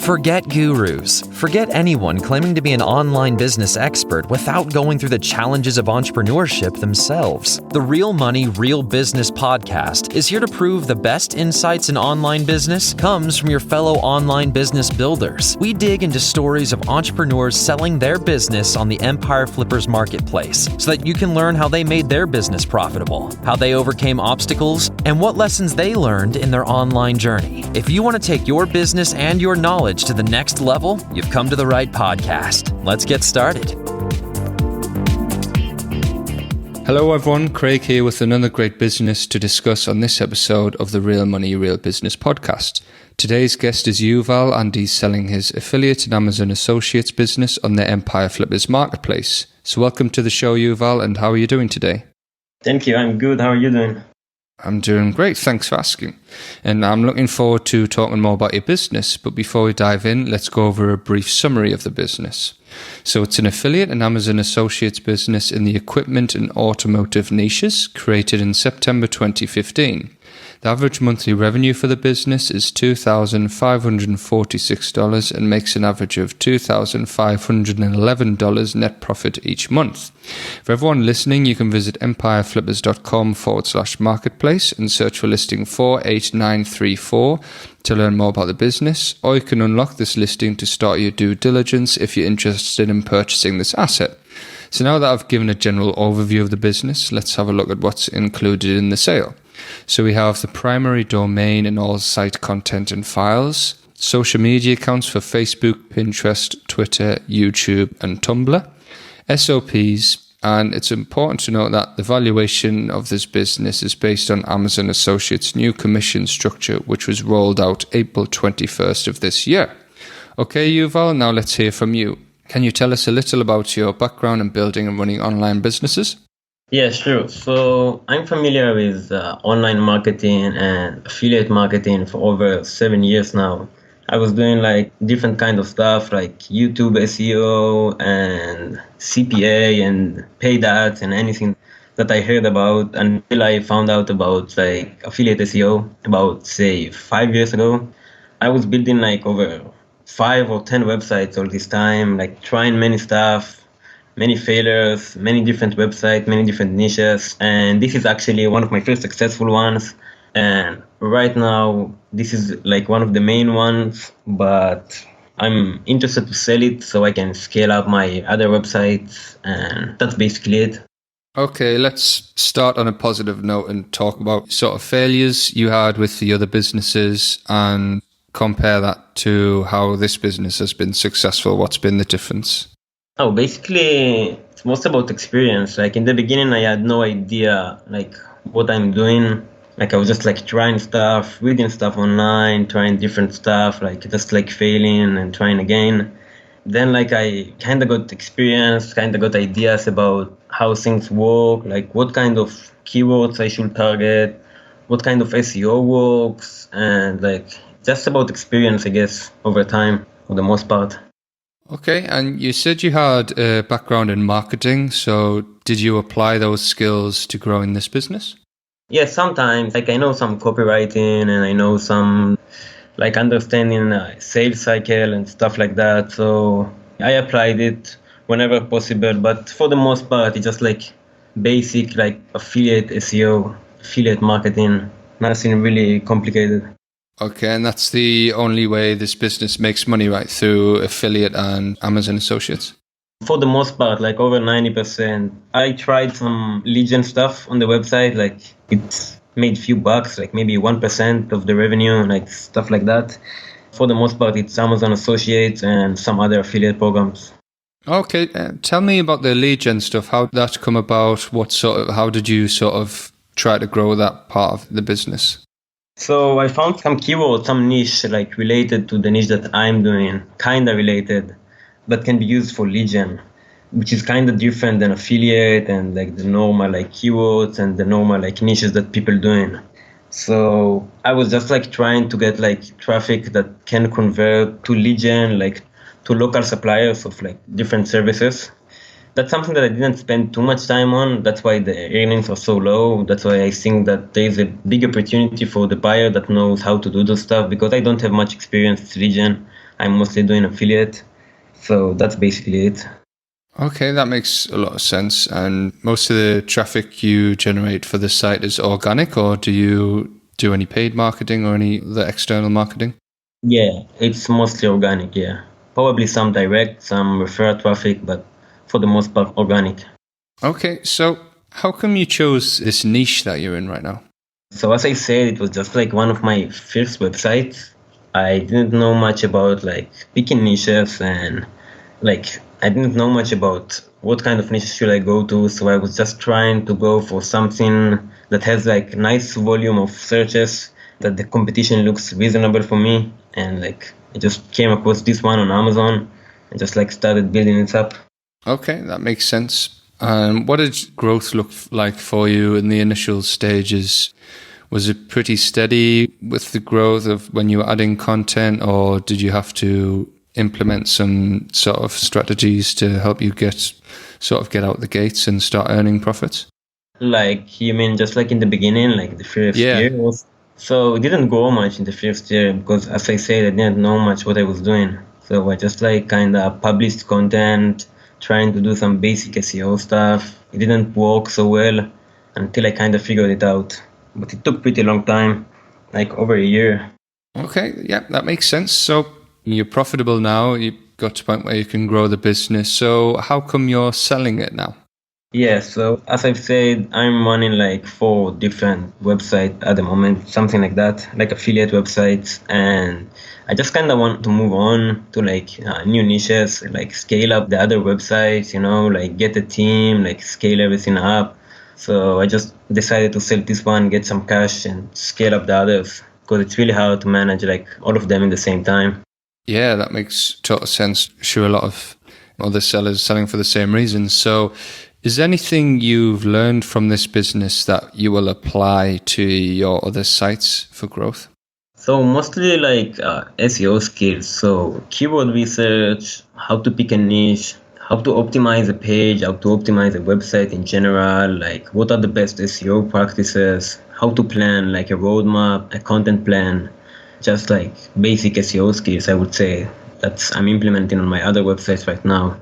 Forget gurus. Forget anyone claiming to be an online business expert without going through the challenges of entrepreneurship themselves. The Real Money, Real Business podcast is here to prove the best insights in online business comes from your fellow online business builders. We dig into stories of entrepreneurs selling their business on the Empire Flippers marketplace so that you can learn how they made their business profitable, how they overcame obstacles, and what lessons they learned in their online journey. If you want to take your business and your knowledge to the next level, you've come to the right podcast. Let's get started. Hello everyone, Craig here with another great business to discuss on this episode of the Real Money, Real Business podcast. Today's guest is Yuval and he's selling his affiliate and Amazon Associates business on the Empire Flippers marketplace. So welcome to the show, Yuval, and how are you doing today? Thank you, I'm good. How are you doing? I'm doing great, thanks for asking. And I'm looking forward to talking more about your business, but before we dive in, let's go over a brief summary of the business. So it's an affiliate and Amazon Associates business in the equipment and automotive niches, created in September 2015. The average monthly revenue for the business is $2,546 and makes an average of $2,511 net profit each month. For everyone listening, you can visit empireflippers.com/marketplace and search for listing 48934 to learn more about the business, or you can unlock this listing to start your due diligence if you're interested in purchasing this asset. So now that I've given a general overview of the business, let's have a look at what's included in the sale. So we have the primary domain and all site content and files, social media accounts for Facebook, Pinterest, Twitter, YouTube, and Tumblr, SOPs, and it's important to note that the valuation of this business is based on Amazon Associates' new commission structure, which was rolled out April 21st of this year. Okay, Yuval, now let's hear from you. Can you tell us a little about your background in building and running online businesses? Yeah, sure. So I'm familiar with online marketing and affiliate marketing for over 7 years now. I was doing like different kind of stuff like YouTube SEO and CPA and paid ads and anything that I heard about until I found out about like affiliate SEO about say 5 years ago. I was building like over 5 or 10 websites all this time, like trying many stuff. Many failures, many different websites, many different niches. And this is actually one of my first successful ones. And right now, this is like one of the main ones, but I'm interested to sell it so I can scale up my other websites. And that's basically it. Okay, let's start on a positive note and talk about sort of failures you had with the other businesses and compare that to how this business has been successful. What's been the difference? Oh, basically, it's most about experience. Like in the beginning, I had no idea like what I'm doing. Like I was just like trying stuff, reading stuff online, trying different stuff, like just like failing and trying again. Then like I kind of got experience, kind of got ideas about how things work, like what kind of keywords I should target, what kind of SEO works, and like just about experience, I guess, over time for the most part. Okay, and you said you had a background in marketing, so did you apply those skills to growing this business? Yeah, sometimes. Like I know some copywriting and I know some like understanding sales cycle and stuff like that. So I applied it whenever possible, but for the most part, it's just like basic like affiliate SEO, affiliate marketing, nothing really complicated. Okay, and that's the only way this business makes money, right? Through affiliate and Amazon Associates? For the most part, like over 90%. I tried some lead gen stuff on the website, like it's made few bucks, like maybe 1% of the revenue, like stuff like that. For the most part, it's Amazon Associates and some other affiliate programs. Okay, tell me about the lead gen stuff. How did that come about? How did you sort of try to grow that part of the business? So I found some keyword, some niche like related to the niche that I'm doing, kind of related, but can be used for lead gen, which is kind of different than affiliate and like the normal like keywords and the normal like niches that people doing. So I was just like trying to get like traffic that can convert to lead gen, like to local suppliers of like different services. That's something that I didn't spend too much time on. That's why the earnings are so low. That's why I think that there is a big opportunity for the buyer that knows how to do those stuff, because I don't have much experience with lead gen. I'm mostly doing affiliate. So that's basically it. Okay, that makes a lot of sense. And most of the traffic you generate for the site is organic, or do you do any paid marketing or any other external marketing? Yeah, it's mostly organic, yeah. Probably some direct, some referral traffic, but for the most part, organic. Okay, so how come you chose this niche that you're in right now? So as I said, it was just like one of my first websites. I didn't know much about like picking niches, and like I didn't know much about what kind of niches should I go to. So I was just trying to go for something that has like nice volume of searches, that the competition looks reasonable for me. And like I just came across this one on Amazon and just like started building it up. Okay, that makes sense. What did growth look like for you in the initial stages? Was it pretty steady with the growth of when you were adding content, or did you have to implement some sort of strategies to help you get out the gates and start earning profits? Like, you mean just like in the beginning, like the first Yeah. year? So it didn't grow much in the first year because, as I said, I didn't know much what I was doing. So I just like kind of published content, trying to do some basic SEO stuff. It didn't work so well until I kind of figured it out. But it took pretty long time, like over a year. Okay, yeah, that makes sense. So you're profitable now. You've got to a point where you can grow the business. So how come you're selling it now? Yeah, so as I've said, I'm running like 4 different websites at the moment, something like that, like affiliate websites. And I just kind of want to move on to like new niches, like scale up the other websites, like get a team, like scale everything up. So I just decided to sell this one, get some cash, and scale up the others because it's really hard to manage like all of them in the same time. Yeah, that makes total sense. Sure, a lot of other sellers selling for the same reasons. So is there anything you've learned from this business that you will apply to your other sites for growth? So mostly like SEO skills. So keyword research, how to pick a niche, how to optimize a page, how to optimize a website in general, like what are the best SEO practices, how to plan like a roadmap, a content plan, just like basic SEO skills, I would say, that I'm implementing on my other websites right now.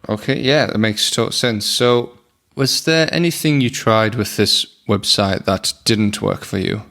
Okay, yeah, that makes total sense. So was there anything you tried with this website that didn't work for you?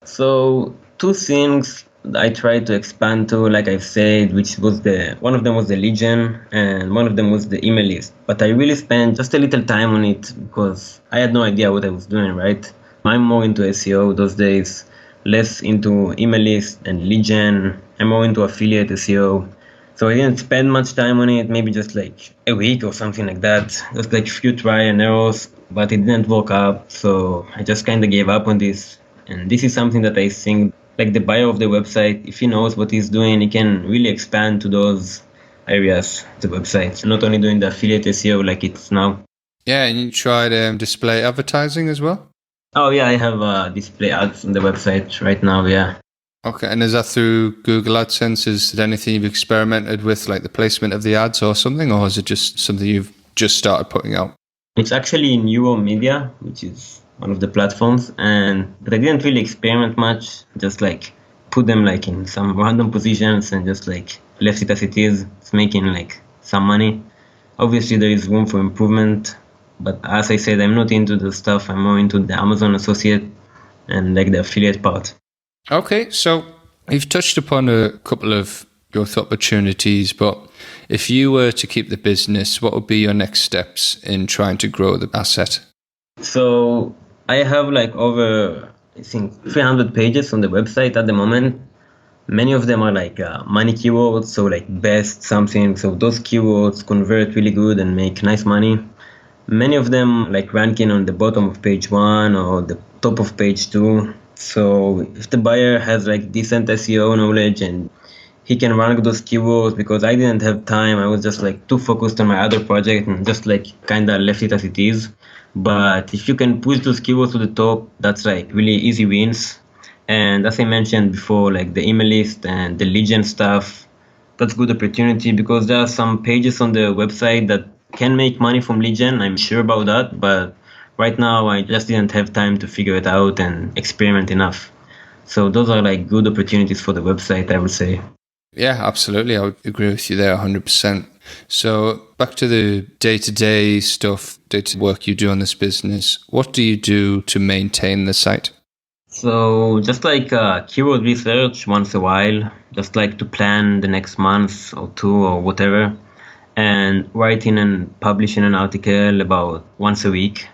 So 2 things I tried to expand to, like I've said, which was one of them was the Legion and one of them was the email list. But I really spent just a little time on it because I had no idea what I was doing, right? I'm more into SEO those days, less into email list and Legion. I'm more into affiliate SEO. So I didn't spend much time on it, maybe just like a week or something like that. Just like few try and errors, but it didn't work out. So I just kind of gave up on this. And this is something that I think, like the buyer of the website, if he knows what he's doing, he can really expand to those areas, the website, not only doing the affiliate SEO like it's now. Yeah, and you tried display advertising as well? Oh yeah, I have display ads on the website right now, yeah. Okay, and is that through Google AdSense? Is there anything you've experimented with, like the placement of the ads or something, or is it just something you've just started putting out? It's actually in Euro Media, which is one of the platforms, but I didn't really experiment much. Just like put them like in some random positions and just like left it as it is. It's making like some money. Obviously, there is room for improvement, but as I said, I'm not into the stuff. I'm more into the Amazon associate and like the affiliate part. Okay, so you've touched upon a couple of growth opportunities, but if you were to keep the business, what would be your next steps in trying to grow the asset? So I have like over, I think, 300 pages on the website at the moment. Many of them are like money keywords, so like best something. So those keywords convert really good and make nice money. Many of them like ranking on the bottom of page 1 or the top of page 2. So if the buyer has like decent SEO knowledge and he can rank those keywords, because I didn't have time, I was just like too focused on my other project and just like kind of left it as it is. But if you can push those keywords to the top, that's like really easy wins. And as I mentioned before, like the email list and the Legion stuff, that's good opportunity because there are some pages on the website that can make money from Legion. I'm sure about that, but right now I just didn't have time to figure it out and experiment enough. So those are like good opportunities for the website, I would say. Yeah, absolutely. I would agree with you there 100%. So back to the day-to-day stuff, day-to-day work you do on this business. What do you do to maintain the site? So just like keyword research once a while, just like to plan the next month or two or whatever, and writing and publishing an article about once a week.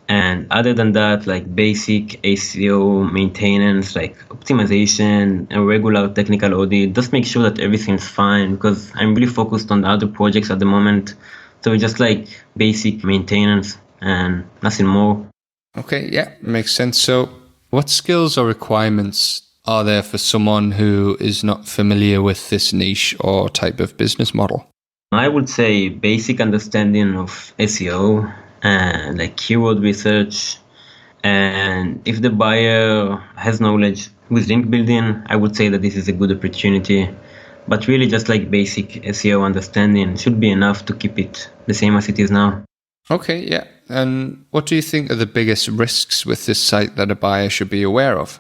And other than that, like basic ACO maintenance, like optimization and regular technical audit, just make sure that everything's fine because I'm really focused on the other projects at the moment. So just like basic maintenance and nothing more. Okay, yeah, makes sense. So what skills or requirements are there for someone who is not familiar with this niche or type of business model? I would say basic understanding of SEO and like keyword research. And if the buyer has knowledge with link building, I would say that this is a good opportunity. But really, just like basic SEO understanding should be enough to keep it the same as it is now. Okay, yeah. And what do you think are the biggest risks with this site that a buyer should be aware of?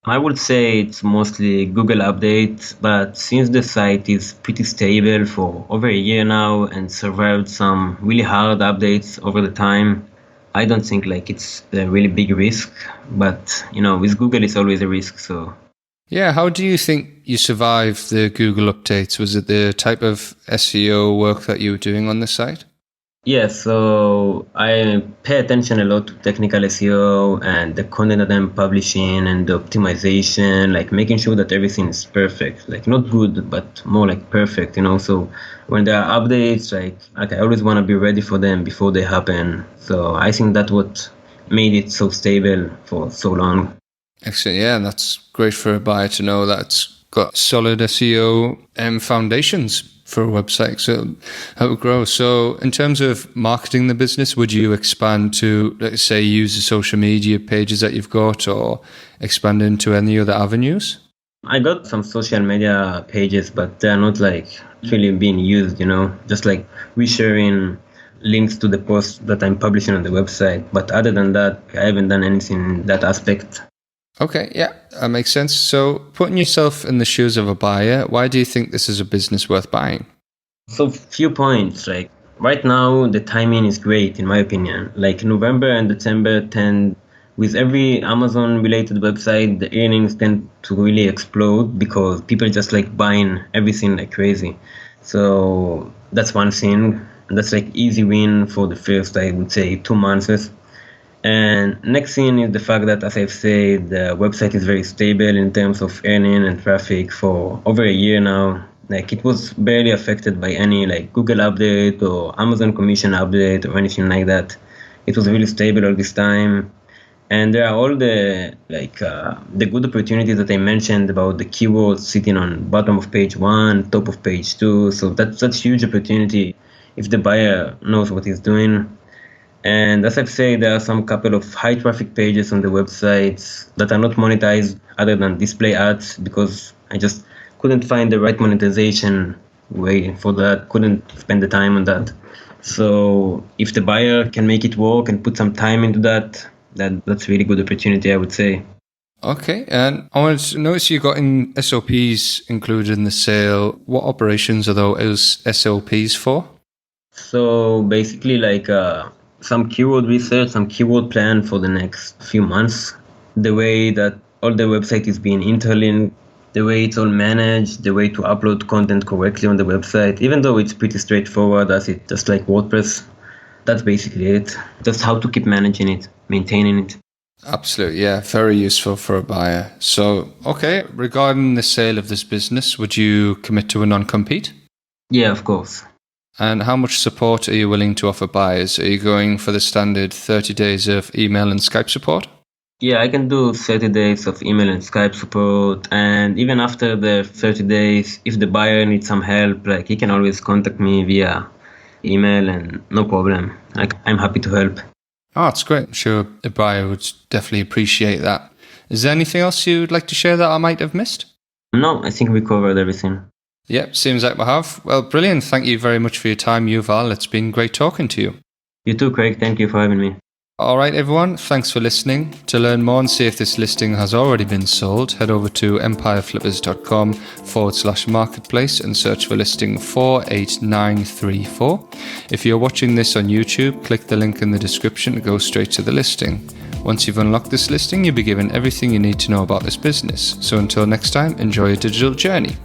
I would say it's mostly Google updates, but since the site is pretty stable for over a year now and survived some really hard updates over the time, I don't think like it's a really big risk. But with Google, it's always a risk. So Yeah, how do you think you survived the Google updates? Was it the type of SEO work that you were doing on the site? yeah, so I pay attention a lot to technical SEO and the content that I'm publishing and the optimization, like making sure that everything is perfect, like not good, but more like perfect, So when there are updates, like I always want to be ready for them before they happen. So I think that's what made it so stable for so long. Excellent. Yeah, and that's great for a buyer to know that it's got solid SEO foundations for a website, so how it grows. So in terms of marketing the business, would you expand to, let's say, use the social media pages that you've got or expand into any other avenues? I got some social media pages, but they're not like really being used, just like resharing links to the posts that I'm publishing on the website. But other than that, I haven't done anything in that aspect. Okay, yeah, that makes sense. So putting yourself in the shoes of a buyer, why do you think this is a business worth buying? So few points, like right now, the timing is great in my opinion. Like November and December tend, with every Amazon related website, the earnings tend to really explode because people just like buying everything like crazy. So that's one thing. That's like easy win for the first, I would say, 2 months. And next thing is the fact that, as I've said, the website is very stable in terms of earning and traffic for over a year now. Like it was barely affected by any like Google update or Amazon commission update or anything like that. It was really stable all this time. And there are all the the good opportunities that I mentioned about the keywords sitting on bottom of page 1, top of page 2. So that's huge opportunity if the buyer knows what he's doing. And as I've said, there are some couple of high traffic pages on the websites that are not monetized other than display ads because I just couldn't find the right monetization way for that, couldn't spend the time on that. So if the buyer can make it work and put some time into that's really good opportunity, I would say. Okay, and I wanted to notice you got in SOPs included in the sale. What operations are those SOPs for? So basically some keyword research, some keyword plan for the next few months. The way that all the website is being interlinked, the way it's all managed, the way to upload content correctly on the website, even though it's pretty straightforward as it just like WordPress. That's basically it. Just how to keep managing it, maintaining it. Absolutely, yeah, very useful for a buyer. So, okay, regarding the sale of this business, would you commit to a non-compete? Yeah, of course. And how much support are you willing to offer buyers? Are you going for the standard 30 days of email and Skype support? Yeah, I can do 30 days of email and Skype support. And even after the 30 days, if the buyer needs some help, like he can always contact me via email and no problem. Like I'm happy to help. Oh, that's great. I'm sure the buyer would definitely appreciate that. Is there anything else you'd like to share that I might have missed? No, I think we covered everything. Yep, seems like we have. Well, brilliant. Thank you very much for your time, Yuval. It's been great talking to you. You too, Craig. Thank you for having me. Alright everyone, thanks for listening. To learn more and see if this listing has already been sold, head over to empireflippers.com/marketplace and search for listing 48934. If you're watching this on YouTube, click the link in the description to go straight to the listing. Once you've unlocked this listing, you'll be given everything you need to know about this business. So until next time, enjoy your digital journey.